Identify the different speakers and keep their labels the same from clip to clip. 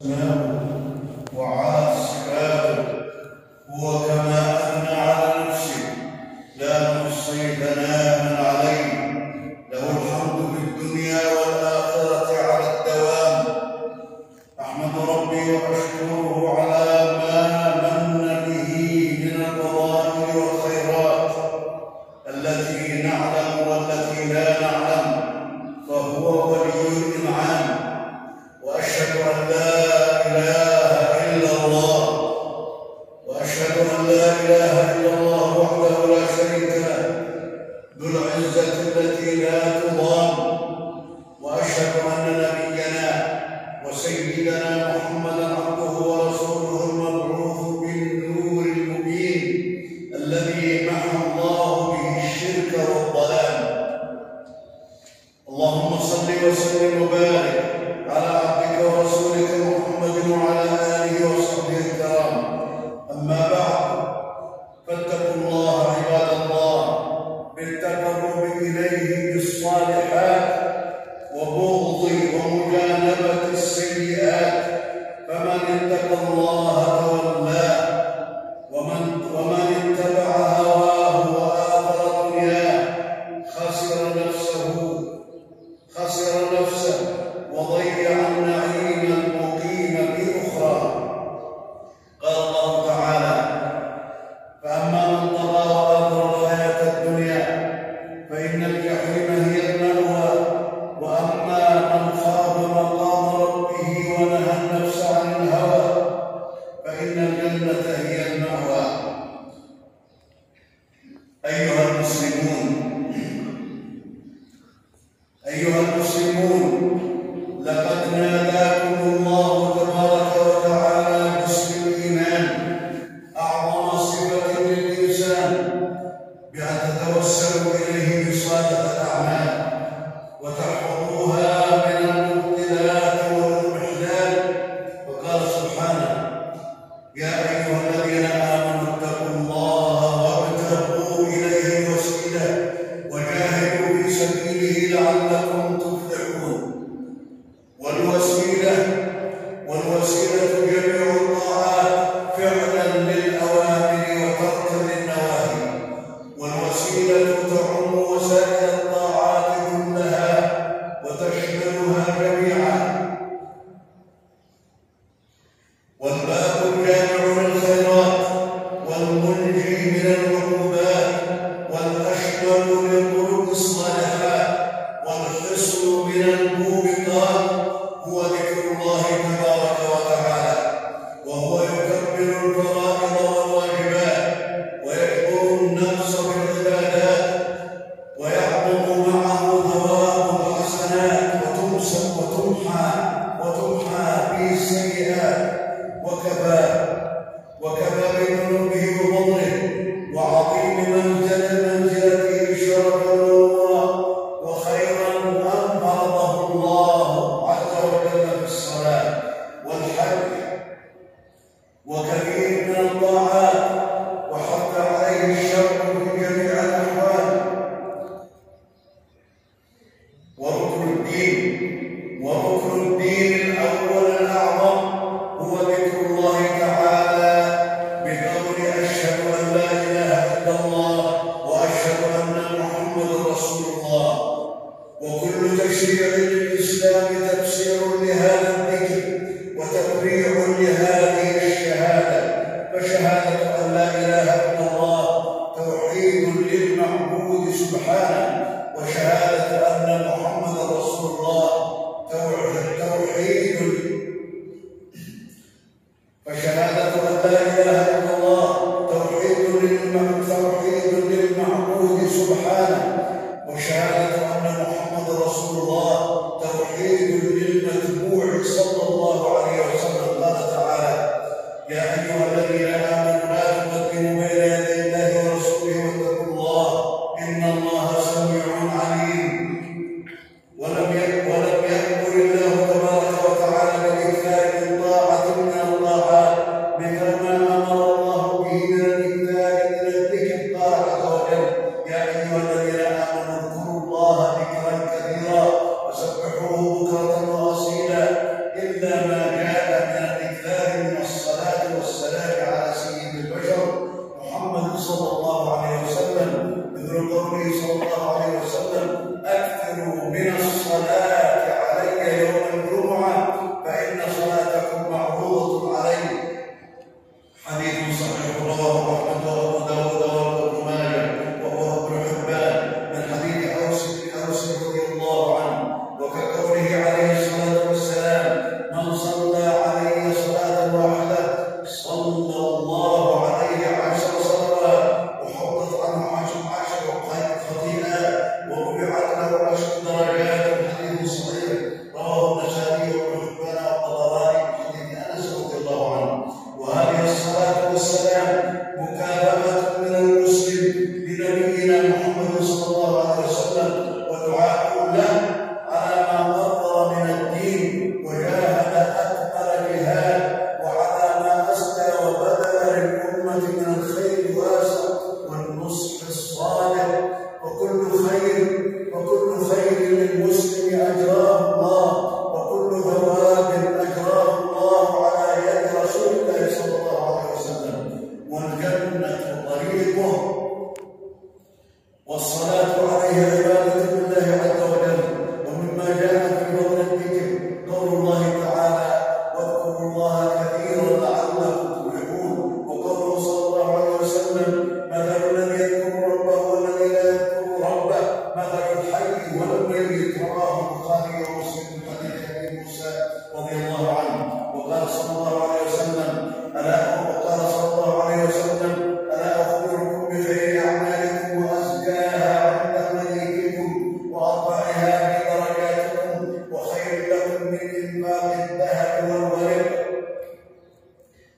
Speaker 1: وعلى صفاته هو كما أثنى على نفسه لا نحصي ثناء عليه له الحمد في الدنيا والآخرة على الدوام. أحمد ربي وأشكره على ما من به من الفضائل والخيرات التي نعلم والتي لا نعلم، فهو ولي الإنعام. وأشهد أن لا إله إلا الله وحده لا شريك له ذو العزة التي لا تضام. وأشهد أن نبينا وسيدنا محمدًا عبده ورسوله المبعوث بالنور المبين الذي محى الله به الشرك والضلال. اللهم صل وسلم وبارك على عبدك ورسولك محمد وعلى آله وصحبه الكرام. أما بعد، فاتقوا الله عباد الله بالتقرب إليه بالصالحات وبغض ومجانبة السيئات، فمن اتقى الله تولاه ومن اتبع هواه وآثر دنياه خسر نفسه وضيع النعيم المقيم في أخرى. قال الله تعالى: فأما من طغى وآثر الحياة الدنيا فإن الجحيم هي المأوى، وأما من خاف مقام ربه ونهى النفس عن الهوى فإن الجنة هي المأوى. أيها المسلمون، لقد ناداكم الله تبارك وتعالى باسم الإيمان، أعظم صفة للإنسان بأن تتوسلوا إليه بصالح الأعمال وتحفظوها من المبطلات والمحلال. وقال سبحانه: يا أيها الذين آمنوا اتقوا الله وابتغوا إليه الوسيلة وجاهدوا في سبيله لعلكم تفلحون. والوسيلة جميع الطاعات فعلا للأوامر وتركا للنواهي، والوسيلة تعم وسائل الطاعات كلها وتشملها جميعا. والباب الجامع للخيرات والمنجي من العقوبات والأشمل للقلوب الصالحات والحصن من الموبقات هو ذكر الله تبارك وتعالى، وهو يكمل الفرائض والواجبات ويكبر النقص بالعبادات ويعظم معه ثواب الحسنات وتمحى به السيئات، وكفى بذنوبه وفضله وعظيم منزلته شرفا ونورا وخيرا أن فرضه الله عز وجل في الصلاة والحج وكثير من الطاعات، وحث عليه الشرع في جميع الأحوال. وركن الدين الأول الأعظم هو ذكر الله تعالى بقول: أشهد أن لا إله إلا الله وأشهد أن محمدا رسول الله. وكل تشريع للإسلام تفسير لهذا الذكر وتفريع لهذه الشهادة. فشهادة أن لا إله إلا الله توحيد للمعبود سبحانه، وشهادة أن محمدا رسول الله فشهادة أن لا إله إلا الله توحيد للمعبود سبحانه، وشهادة أن محمدا رسول الله توحيد للمتبوع صلى الله عليه وسلم. قال صلى الله عليه وسلم: ألا أخبركم بخير أعمالكم وأزكاها عند مليككم وأرفعها في درجاتكم وخير لكم من إنفاق الذهب والورق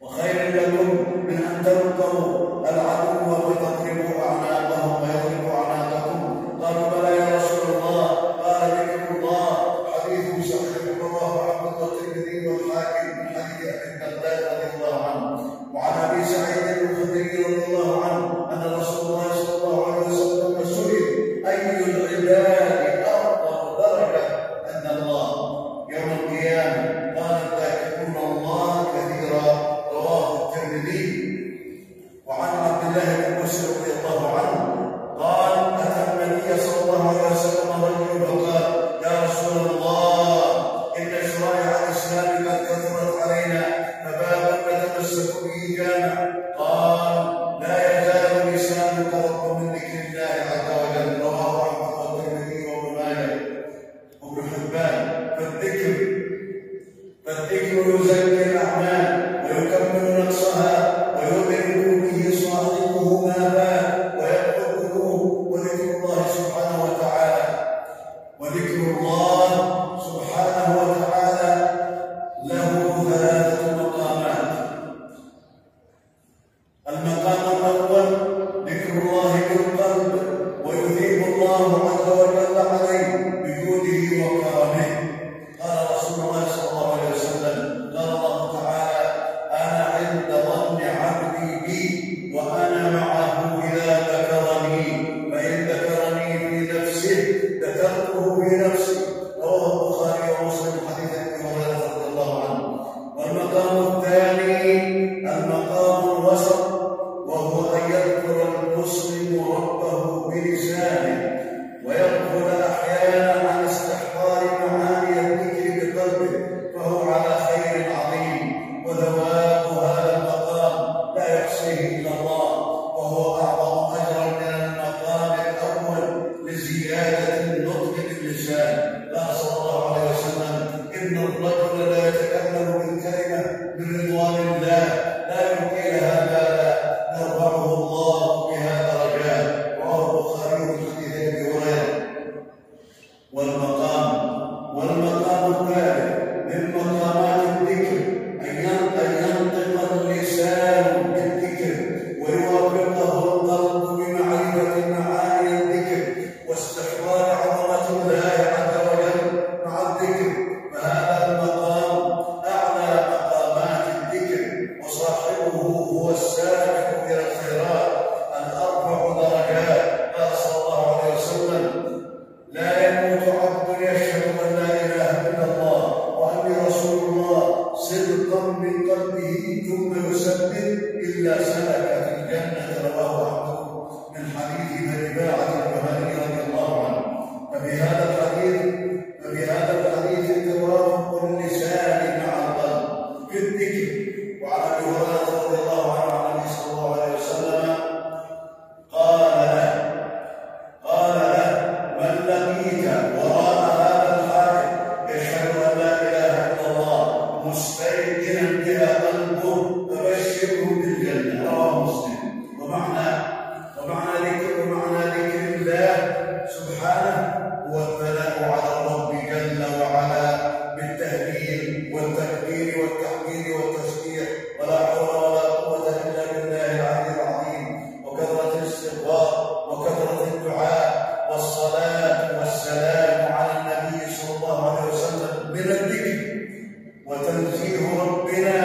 Speaker 1: وخير لكم من أن تلقوا العدو فتضربوا أعناقهم ويضربوا أعناقكم؟ قالوا: بلى يا رسول الله. قال: ذكر الله. حديث صحيح رواه أحمد والترمذي والحاكم من حديث أبي الدرداء رضي الله عنه. وعن أبي سعيد الخدري رضي الله عنه أن رسول الله صلى الله عليه وسلم سئل: أي العباد أفضل درجة عند الله يوم القيامة؟ قال: الذاكرون الله كثيرا. رواه الترمذي. وعن عبد الله بن مسعود رضي الله عنه قال: أتى النبي صلى الله عليه وسلم رجل فقال: يا رسول الله، إن شرائع الإسلام قد كثرت علينا، فباب نتمسك به جامع. قال: لا يزال لسانك رطبا من ذكر الله عز وجل. رواه أحمد والترمذي وابن ماجه وابن حبان. فالذكر يزكي الأعمال ويكمل نقصها ويدرك به صاحبه ما بات ويدخله. وذكر الله سبحانه وتعالى له ثلاثة مقامات. المقام الأول ذكر الله بالقلب، ويثيب الله عز وجل عليه بجوده وكرمه. قال رسول الله صلى الله عليه وسلم: قال الله تعالى: أنا عند ظن عبدي بي وأنا معه إذا ذكرني، فإن ذكرني في نفسه ذكرته في نفسي. رواه البخاري ومسلم حديث أبي هريرة رضي الله عنه. والمقام الثاني المقام الوسط، وهو أن يذكر المسلم ربه بلسانه ويغفل أحيانا عن استحضار معاني الذكر بقلبه، فهو على خير عظيم. وثواب هذا المقام لا يحصيه إلا الله، وهو أعظم أجرا من المقام الأول لزيادة النطق باللسان. قال صلى الله عليه وسلم: إن الرجل لا يتكلم بالكلمة من رضوان الله لا يلقي لها بالا يرفعه الله بها درجات. رواه البخاري في حديث أبي هريرة. والمقام الثالث من مقامات الذكر أن ينطق اللسان بالذكر ويوافقه القلب بمعرفة معاني الذكر واستحضار عظمة الله عز وجل مع الذكر. فهذا المقام أعلى مقامات الذكر، وصاحبه هو السابق إلى الخيرات الأرفع درجات. قال صلى الله عليه وسلم: لا يموت عبد يشهد أن لا إله إلا الله وأني رسول الله صدقا من قلبه ثم يثبت إلا سلك في الجنة. رواه أحمد من حديث رباعة الجهني رضي الله عنه. ففي هذا الحديث توافق اللسان مع القلب في الذكر. وعن أبي هريرة رضي الله عنه عن النبي صلى الله عليه وسلم قال له: من لقيت وراء هذا الحائط يشهد أن لا إله إلا الله مستيقنا بها قلبه فبشره بالجنة. رواه مسلم. ومعنى ذكر الله سبحانه هو الثناء على الرب جل وعلا بالتهليل والتكبير والتحميد والتسبيح، ولا حول ولا قوة إلا بالله العلي العظيم، وكثرة الاستغفار وكثرة الدعاء والصلاة والسلام على النبي صلى الله عليه وسلم من الذكر. وتنزيه ربنا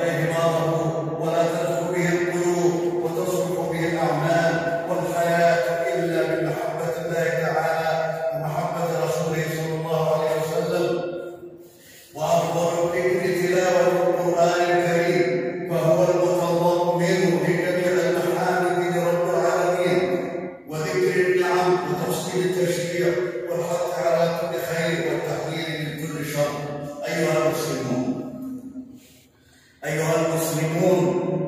Speaker 1: يلقي ثماره ولا تدخل به القلوب وتصلح به الأعمال والحياة إلا بمحبة الله تعالى ومحبة رسوله صلى الله عليه وسلم. وأفضل الذكر تلاوة القرآن الكريم، فهو المتضمن لجميع المحامد لرب العالمين وذكر النعم وتفصيل التشريع والحث على كل خير والتحذير من كل شر. أيها المسلمون،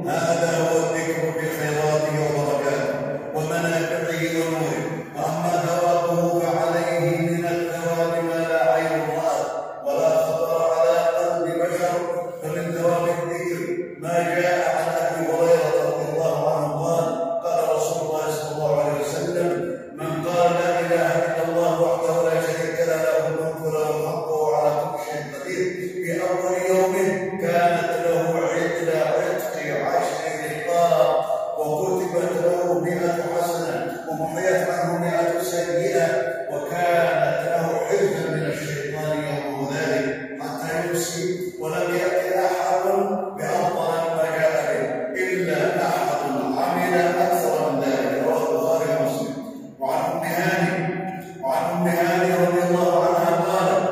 Speaker 1: هذا هو الذكر بخيراته وبركاته ومنافعه ونوره. وأما ثوابه فعليه من الثواب ما لا عين رأت ولا خطر على قلب بشر. فمن ثواب الذكر ما جاء عن أبي هريرة رضي الله عنه قال: قال رسول الله صلى الله عليه وسلم: من قال لا إله إلا الله وحده لا شريك له له الملك وله الحمد وهو على كل شيء قدير في أول يوم كانت له عتق 10 رقاب، وكتبت له 100 حسنة ومحيت عنه 100 سيئة، وكانت له حفظا من الشيطان يوم ذلك حتى يمسي. ولم يأت أحد بأفضل ما جاء به إلا أحد عمل أكثر من ذلك. رواه البخاري ومسلم. وعن أم هاني رضي الله عنها قالت: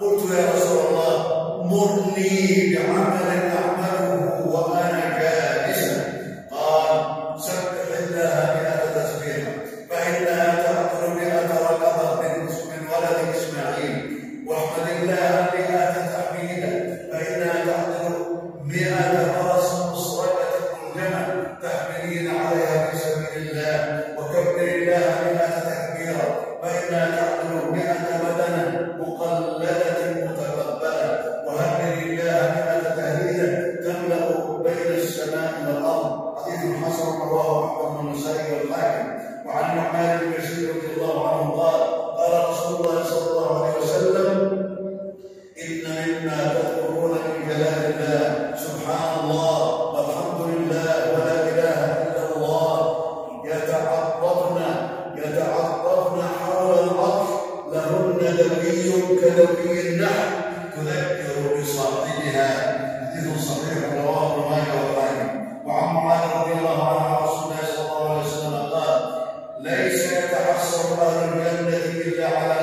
Speaker 1: قلت يا رسول الله مرني بعمل أعمله وأنا جالسة. قال: سبح الله 100 تسبيحة فإنها تعقل 100 ركضة من ولد إسماعيل، واحمد الله 100 تحميدا فإنها تعقل 100 فرس مسرجة ملجمة تحملين عليها في سبيل الله، وكبر الله 100 تكبيرا فإنها تعقل 100 بدنة مقلدة متقبلة، وهلل الله 100 تهليلا تملأ بين السماء والأرض. حديث حسن رواه أحمد والنسائي والحاكم. وعن نعمان بن بشير رضي الله عنه قال: قال رسول الله صلى الله عليه وسلم: إن مما تذكرون من كلام الله سبحان الله والحمد لله ولا إله إلا الله يتعطفن حول العرش لهن دوي كدوي النحل تذكر بصاحبها. حديث صحيح رواه ابن ماجه والحاكم. وعن معاذ رضي الله عنه عن رسول الله صلى الله عليه وسلم قال: ليس يتحسر أهل الجنة إلا على